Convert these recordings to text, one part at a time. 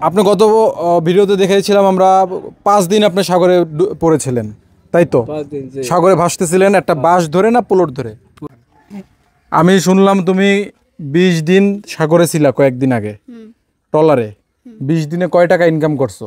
আপনি গত ভিডিওতে দেখেছিলাম আমরা 5 দিন আপনি সাগরে পড়েছিলেন, তাই তো? সাগরে ভাসতেছিলেন একটা বাঁশ ধরে না প্লট ধরে? আমি শুনলাম তুমি 20 দিন সাগরে ছিলা কয়েকদিন আগে ট্রলারে। 20 দিনে কয় টাকা ইনকাম করছো?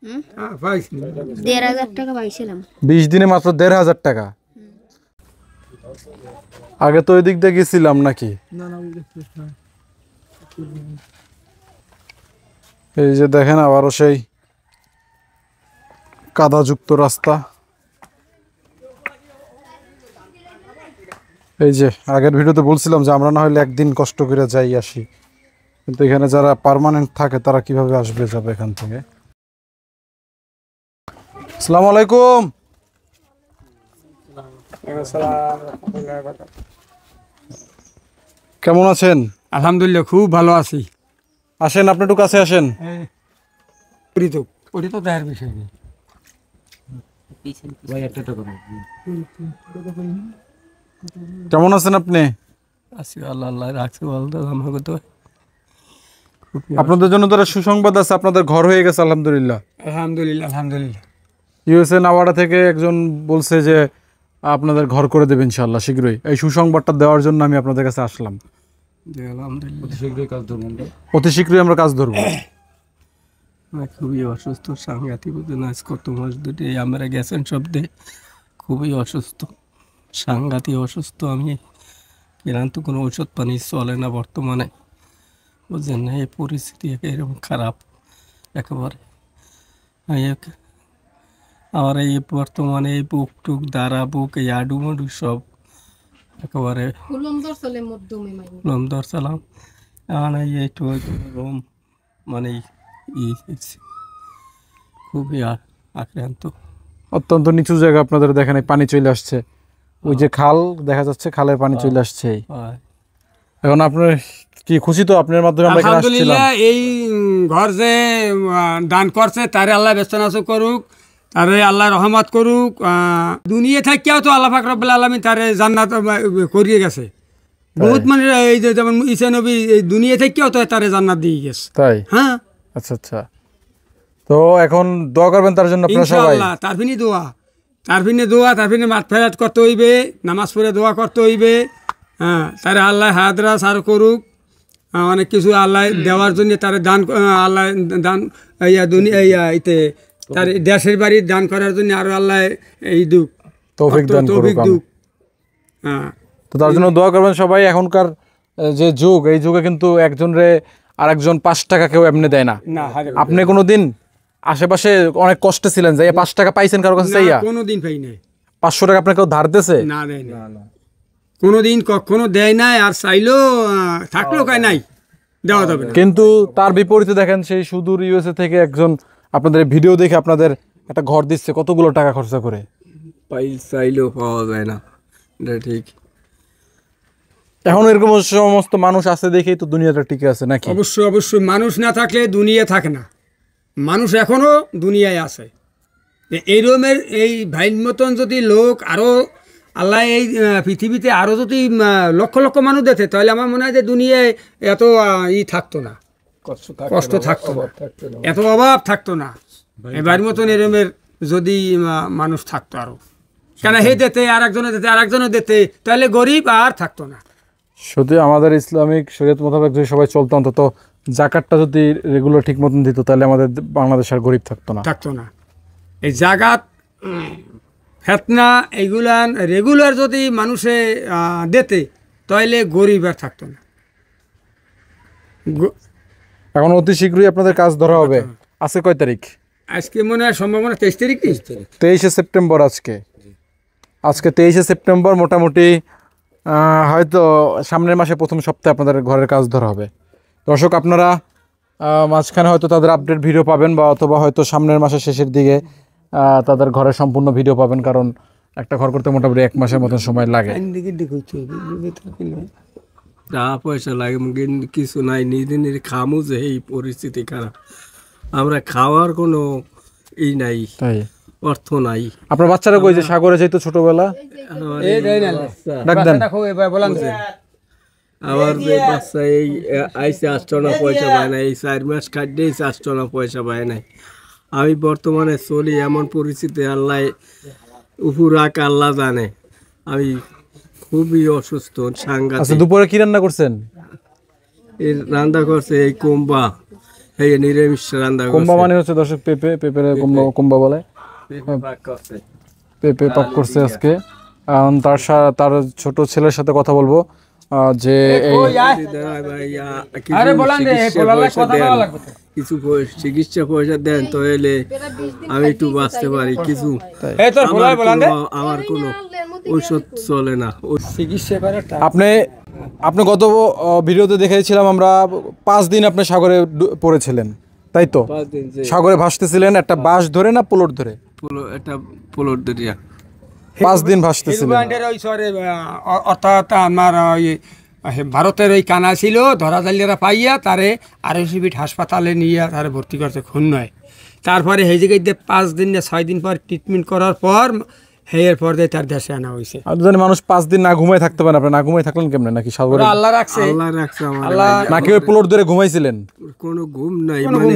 1,500 টাকা পাইছিলাম। 20 দিনে মাত্র 1,500 টাকা। আগে তো ওই দিক দিয়ে গেছিলাম নাকি? এই যে দেখেন আবারও সেই কাদাযুক্ত রাস্তা। এই যে আগের ভিডিওতে বলছিলাম যে আমরা না হলে একদিন কষ্ট করে যাই আসি, কিন্তু এখানে যারা পার্মানেন্ট থাকে তারা কিভাবে আসবে যাবে এখান থেকে। আসসালামু আলাইকুম। কেমন আছেন? আলহামদুলিল্লাহ, খুব ভালো আছি। আসেন, আপনি একটু কাছে আসেন। তো দেখার বিষয় নেই। কেমন আছেন আপনি? আছি, আল্লাহ আল্লাহ রাখছে ভালো। আমাকে তো আপনাদের জন্য তারা সুসংবাদ আছে, আপনাদের ঘর হয়ে গেছে আলহামদুলিল্লাহ। আলহামদুলিল্লাহ আলহামদুলিল্লাহ। ইউএসএ নাওয়াডা থেকে একজন বলছে যে আপনাদের ঘর করে দেবে ইনশাআল্লাহ শীঘ্রই। এই সুসংবাদটা দেওয়ার জন্য আমি আপনাদের কাছে আসলাম। আলহামদুলিল্লাহ, শীঘ্রই কাজ ধরবো। অতি শীঘ্রই আমরা কাজ ধরবো। খুবই অসুস্থ, সাংঘাতিক আজ কত মাস ধরে আমরা গেছেন শব্দে। খুবই অসুস্থ, সাংঘাতিক অসুস্থ। আমি কিন্তু কোনো ওষুধ পানি চলে না বর্তমানে, বুঝলেন না? এই পরিস্থিতি এরকম খারাপ একেবারে। আমার এই বর্তমানে এই বুক টুক দ্বারা বুক এই আডু মাডু সব একেবারে লমদর চালাম। এখন এইটু রোম মানে খুবই আক্রান্ত। অত্যন্ত নিচু জায়গা আপনাদের, দেখেন পানি চলে আসছে। ওই যে খাল দেখা যাচ্ছে, খালের পানি চলে আসছে। এখন আপনার কি খুশি তো? আপনার মাধ্যমে আমরা এখানে আসছিলাম। আলহামদুলিল্লাহ, এই ঘর যে দান করছে তারে আল্লাহ বেস্তনাস করুক, তারে আল্লাহ রহমত করুক। দুনিয়া থাকিয়াও তো আল্লাহ পাক রব্বুল আলামিন তারে জান্নাত করিয়ে গেছে। বহুত মানে এই যে যেমন ঈসা নবী এই দুনিয়া থাকিয়াও তো তারে জান্নাত দিয়ে গেছে। তাই? হ্যাঁ, আচ্ছা আচ্ছা। তো এখন দোয়া করবেন তার জন্য আপনারা সবাই। ইনশাআল্লাহ তারফিনি দোয়া, তারফিনে মাঠ ফেরাত করতে হইবে, নামাজ পড়ে দোয়া করতে হইবে। হ্যাঁ, তারে আল্লাহ হায়াতরা সার করুক। অনেক কিছু আল্লাহ দেওয়ার জন্য তারে দান, আল্লাহ দান ইতে তার দেশের বাড়ি দান করার জন্য আরো আল্লাহ এই দুঃখ তৌফিক দান করুক। হ্যাঁ, তো তার জন্য দোয়া করবেন সবাই। এখনকার যে যুগ, এই যুগে কিন্তু একজনরে আরেকজন 5 টাকা কেউ এমনি দেয় না। আপনি কোনোদিন আশেপাশে অনেক কষ্টে ছিলেন, যাই 5 টাকা পাইছেন কারো কাছে চাইয়া? কোনোদিন পাই নাই। 500 টাকা আপনাকে কেউ ধার দিয়েছে? না, দেয় না, কোনোদিন কখনো দেয় নাই। আর চাইলেও থাকলেও কাই নাই, দেওয়া যাবে না। কিন্তু তার বিপরীতে দেখেন সেই সুদূর ইউএসএ থেকে একজন আপনাদের ভিডিও দেখে আপনাদের একটা ঘর দিচ্ছে কতগুলো টাকা খরচা করে। চাইলেও পাওয়া যায় না, এটা ঠিক। এখন এরকম সমস্ত মানুষ আছে দেখেই তো দুনিয়াটা টিকে আছে নাকি? অবশ্যই অবশ্যই, মানুষ না থাকলে দুনিয়া থাকে না। মানুষ এখনো দুনিয়ায় আছে। এই রকমের এই ভাইয়ের মতন যদি লোক আরো আল্লাহ এই পৃথিবীতে আরো যদি লক্ষ লক্ষ মানুষ দেখে, তাহলে আমার মনে হয় যে দুনিয়ায় এত থাকতো না, কষ্ট থাকতো না, এত অভাব থাকতো না। এই ভাইয়ের মতন এরকমের যদি মানুষ থাকতো আরো, কেন হে দিতে আরেকজনে দিতে, তাহলে গরিব আর থাকতো না। শুধু আমাদের ইসলামিক শরীয়ত মোতাবেক যদি সবাই চলতো, অন্তত জাকাতটা যদি রেগুলার ঠিক মতন দিত, তাহলে আমাদের বাংলাদেশ আর গরিব থাকতো না। এই জাকাত ফেতনা এইগুলান রেগুলার যদি মানুষে দিতে, তাহলে গরিব আর থাকতো না। এখন অতি শীঘ্রই আপনাদের কাজ ধরা হবে। আজকে কয় তারিখ? আজকে মনে হয় সম্ভাবনা 23 তারিখ। 23শে সেপ্টেম্বর। আজকে 23শে সেপ্টেম্বর। মোটামুটি হয়তো সামনের মাসে প্রথম সপ্তাহে আপনাদের ঘরের কাজ ধরা হবে। দর্শক, আপনারা মাঝখানে হয়তো তাদের আপডেট ভিডিও পাবেন, বা অথবা হয়তো সামনের মাসের শেষের দিকে তাদের ঘরের সম্পূর্ণ ভিডিও পাবেন, কারণ একটা ঘর করতে মোটামুটি 1 মাসের মতন সময় লাগে। টাকা পয়সা লাগে, কিছু নাই, নিজে নিজে খামু যে এই পরিস্থিতি খারাপ, আমরা খাওয়ার কোনো নাই, তাই অর্থ নাই। আপনার বাচ্চারা কই যে সাগরে যাইতো ছোটবেলা? আমার যে বাচ্চা এই আইসে 8 পয়সা পায় না, এই 4 মাস কাটিয়ে 8 পয়সা পায় নাই। আমি বর্তমানে চলি এমন পরিস্থিতি, আল্লাহ উপর রাখ আল্লাহ জানে। আমি খুবই অসুস্থ, আচ্ছা, সাংঘাতিক। দুপুরে কি রান্না করছেন? এই রান্না করছে এই কোম্বা, এই নিরামিষ রান্না কুম্বা করছে। মানে হচ্ছে দর্শক পেঁপে, পেঁপের কুম্বা বলে। পেঁপে পাক করছে আজকে। তার ছোট ছেলের সাথে কথা বলবো যে এই কিছু চিকিৎসা পয়সা দেন তো এলে আমি একটু বাঁচতে পারি কিছু। আমার কোনো ঔষধ চলে না। চিকিৎসা করে আপনি গত ভিডিওতে দেখেছিলাম আমরা 5 দিন আপনি সাগরে পড়েছিলেন, তাই তো? 5 দিন যে সাগরে ভাসতেছিলেন একটা বাঁশ ধরে না পোলট ধরে? একটা পোলট দরিয়া 5 দিন ভাসতেছিলেন। ওই শহরে অর্থাৎ আমার ওই ভারতের ওই কানা ছিল, ধরাজালিয়ারা পাইয়া তারে RSC হাসপাতালে নিয়ে তারে ভর্তি করছে খুলনায়। তারপরে সেই জায়গায় 5 দিন না 6 দিন পর ট্রিটমেন্ট করার পর এর পর দিয়ে তার দেশে আনা হয়েছে। আর জানি মানুষ 5 দিন না ঘুমায় থাকতে পারে, আপনি না ঘুমায় থাকলেন কেমনে? নাকি সাগরে আল্লাহ রাখছে, আল্লাহ রাখছে আমার। আল্লাহ নাকি ওই পোলট ধরে ঘুমাইছিলেন? কোনো ঘুম নাই, মানে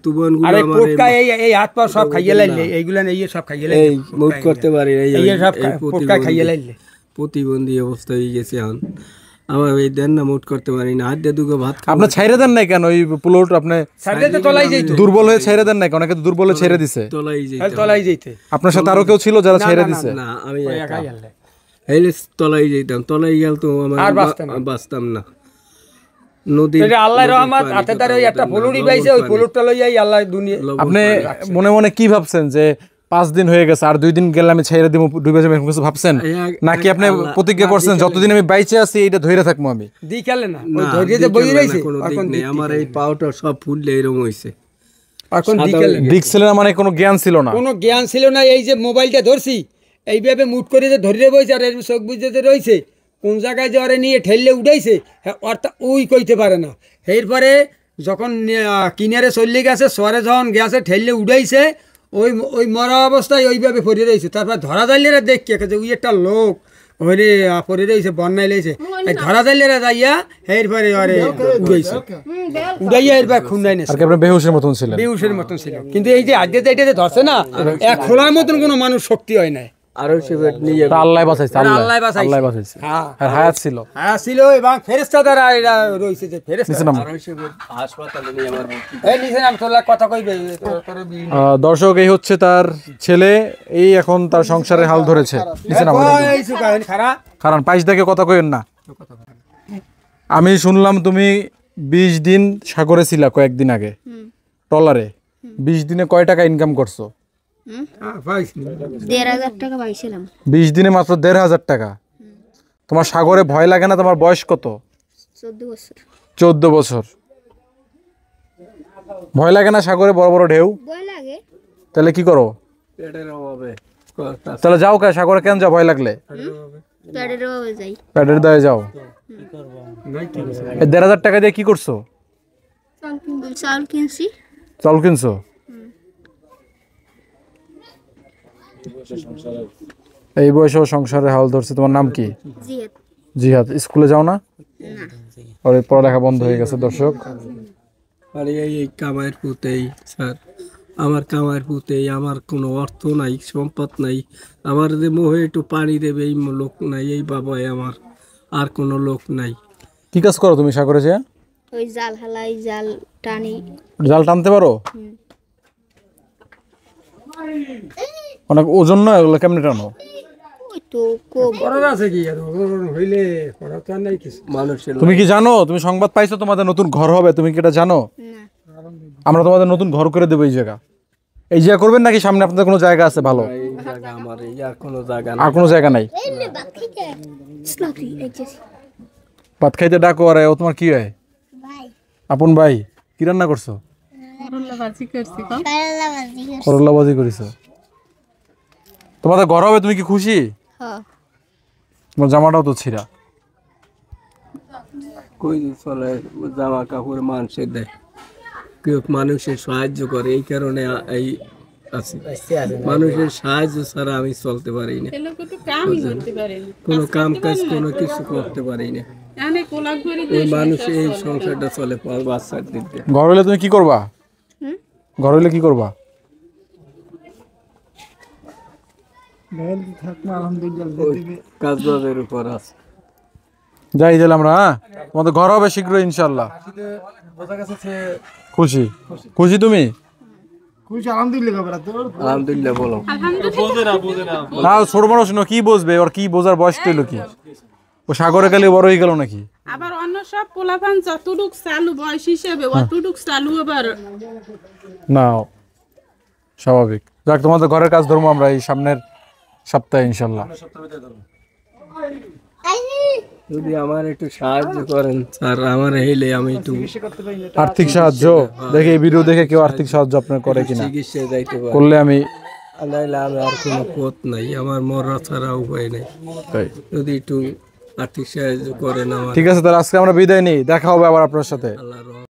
তুবন গুলো আরে আমার পোটকা এই হাত পা সব খাইয়ে লাইলে, এইগুলা এই সব খাইয়ে লাইলে, এই মুভ করতে পারি না, এই সব পোটকা খাইয়ে লাইলে প্রতিবন্ধী অবস্থা হয়ে গেছে এখন। আমার এই দেন না মুট করতে পারি না, হাত দিয়ে দুটো ভাত আপনি ছাইরে দেন নাই কেন ওই পোলট? আপনি সাইডে তলাই যাইতো, দুর্বল হয়ে ছাইরে দেন নাই? অনেকে তো দুর্বল হয়ে ছেড়ে দিছে। তলাই যাই তলাই যাইতে। আপনার সাথে আরো কেউ ছিল যারা ছেড়ে দিছে? না, আমি একা। একাই আনলে। হেলে তলাই যাইতাম, তলাই গেল তো আর আমার বাঁচতাম না। বাঁচতাম না। নদী এটা আল্লাহর রহমত, হাতে তার ওই একটা পলুড়ি পাইছে, ওই পলুরটা লইয়াই আল্লাহ দুনিয়া। আপনি মনে মনে কি ভাবছেন যে 5 দিন হয়ে গেছে আর 2 দিন গেলে আমি ছেড়ে দিব, ডুবে যাবো, এরকম কিছু ভাবছেন? নাকি আপনি প্রতিজ্ঞা করছেন যতদিন আমি বাইচে আছি এইটা ধরে থাকবো আমি? দি খেলে না, ওই না, ধৈর্যতে দিক বই খেলে না, রইছে কোনো দিক এখন নেই। আমার এই পাউটা সব ফুললে এরকম হইছে। এখন দি খেলে না। দিক ছিল না মানে কোনো জ্ঞান ছিল না? কোনো জ্ঞান ছিল না। এই যে মোবাইলটা ধরছি এইভাবে মুট করে যে ধরে বইছে আর এর চোখ বুঝতে রয়েছে, কোন জায়গায় যে ওরে নিয়ে ঠেললে উঠাইছে অর্থাৎ ওই কইতে পারে না। এরপরে যখন কিনারে চললে গেছে, সরে যখন গেছে ঠেললে উঠাইছে, ওই ওই মরা অবস্থায় ওইভাবে পড়ে রয়েছে। তারপর ধরা জালিয়ারা দেখে যে ওই একটা লোক ওরে পড়ে রয়েছে, বন্যায় লেগেছে। এই ধরা জালিয়ারা যাইয়া এরপরে ওরে উড়াইছে, উড়াইয়া এরপর খুন্দাই নেছে। আর কি আপনি বেহুশের মতন ছিলেন? বেহুশের মতন ছিল। কিন্তু এই যে আজকে এটা যে ধরছে না, এক খোলার মতন কোনো মানুষ শক্তি হয় না। আরো সে নিয়ে তা আল্লাহ বাঁচাইছে, আল্লাহ বাঁচাইছে। আল্লাহ বাঁচাইছে। হ্যাঁ আর হায়াত ছিল। হ্যাঁ ছিল, এবং ফেরেশতা দ্বারা এরা রয়েছে যে ফেরেশতা। নিচে নামো। আরো সে হাসপাতালে নিয়ে আমার এই নিচে নাম, তোর কথা কইবে দর্শক এই হচ্ছে তার ছেলে, এই এখন তার সংসারের হাল ধরেছে। নিচে নামো। এই সুকান খারাপ। কারণ পাঁচ দেখে কথা কইেন না। আমি শুনলাম তুমি 20 দিন সাগরে ছিলা কয়েকদিন আগে ট্রলারে। 20 দিনে কয় টাকা ইনকাম করছো? 1,500 টাকা পাইছিলাম। 20 দিনে মাত্র 1,500 টাকা। তোমার সাগরে ভয় লাগে না? তোমার বয়স কত? 14 বছর। 14 বছর। ভয় লাগে না সাগরে বড় বড় ঢেউ? ভয় লাগে। তাহলে কি করো? পেটের অভাবে তাহলে যাও কে সাগরে? কেন যাও ভয় লাগলে? প্যাডের অভাবে যাই। প্যাডের দায়ে যাও। এই 1,500 টাকা দিয়ে কি করছো? চাউল কিনছি। চাউল কিনছো? এই বয়সেও সংসারে হাল ধরছে। তোমার নাম কি? জিহাদ। জিহাদ। স্কুলে যাও না? ওর পড়ালেখা বন্ধ হয়ে গেছে দর্শক। আর এই কামাইয়ের পুতেই স্যার, আমার কামাইয়ের পুতেই, আমার কোনো অর্থ নাই, সম্পদ নাই। আমার যে মোহে একটু পানি দেবে এই লোক নাই, এই বাবাই আমার, আর কোনো লোক নাই। কি কাজ করো তুমি সাগরে যে? ওই জাল হালাই, জাল টানি। জাল টানতে পারো? অনেক ওজন নয় এগুলো, কেমনে টানো? ওই তো কম। করার আছে কি আর হইলে করা তো আর নাই কিছু। মানুষের তুমি কি জানো? তুমি সংবাদ পাইছো তোমাদের নতুন ঘর হবে? তুমি কি এটা জানো? না। আমরা তোমাদের নতুন ঘর করে দেবো এই জায়গা। এই জায়গা করবেন নাকি সামনে আপনাদের কোনো জায়গা আছে ভালো? এই জায়গা আমার, এই আর কোনো জায়গা আর কোনো জায়গা নাই? ভাত খাইতে ডাকো। আর ও তোমার কি হয়? আপন ভাই। কি রান্না করছো? করলা ভাজি করেছো। তোমাদের ঘর হবে, তুমি কি খুশি? হ্যাঁ। তোমার জামাটাও তো ছিঁড়া। কই চলে জামা কাপড় মানুষের দেয়, কেউ মানুষের সাহায্য করে, এই কারণে এই আছি। মানুষের সাহায্য ছাড়া আমি চলতে পারি না, কোনো কাম কাজ কোনো কিছু করতে পারি না। ওই মানুষ এই সংসারটা চলে বাচ্চার দিক দিয়ে। ঘর হইলে তুমি কি করবা? হুম? ঘর হইলে কি করবা? কাজ বাজের উপর আছে। যাই দিলাম আমরা, হ্যাঁ তোমাদের ঘর হবে শীঘ্রই ইনশাল্লাহ। খুশি খুশি তুমি? আলহামদুলিল্লাহ বলো। না ছোট মানুষ না, কি বুঝবে? ওর কি বোঝার বয়স হইলো কি? ও সাগরে গেলে বড় হয়ে গেল নাকি? আবার অন্য সব পোলাপান যতটুক চালু বয়স হিসেবে অতটুক চালু আবার না স্বাভাবিক। যাক তোমাদের ঘরের কাজ ধরবো আমরা এই সামনের সপ্তাহে ইনশাল্লাহ। যদি আমার একটু সাহায্য করেন স্যার, আমার হইলে আমি একটু আর্থিক সাহায্য দেখে, এই ভিডিও দেখে কেউ আর্থিক সাহায্য আপনার করে কিনা, চিকিৎসায় যাইতে পারি, করলে আমি নাইলে আমি আর কোনো পথ নাই, আমার মরা ছাড়া উপায় নেই। যদি একটু আর্থিক সাহায্য করেন আমার। ঠিক আছে, তাহলে আজকে আমরা বিদায় নিই, দেখা হবে আবার আপনার সাথে। আল্লাহর রহমতে।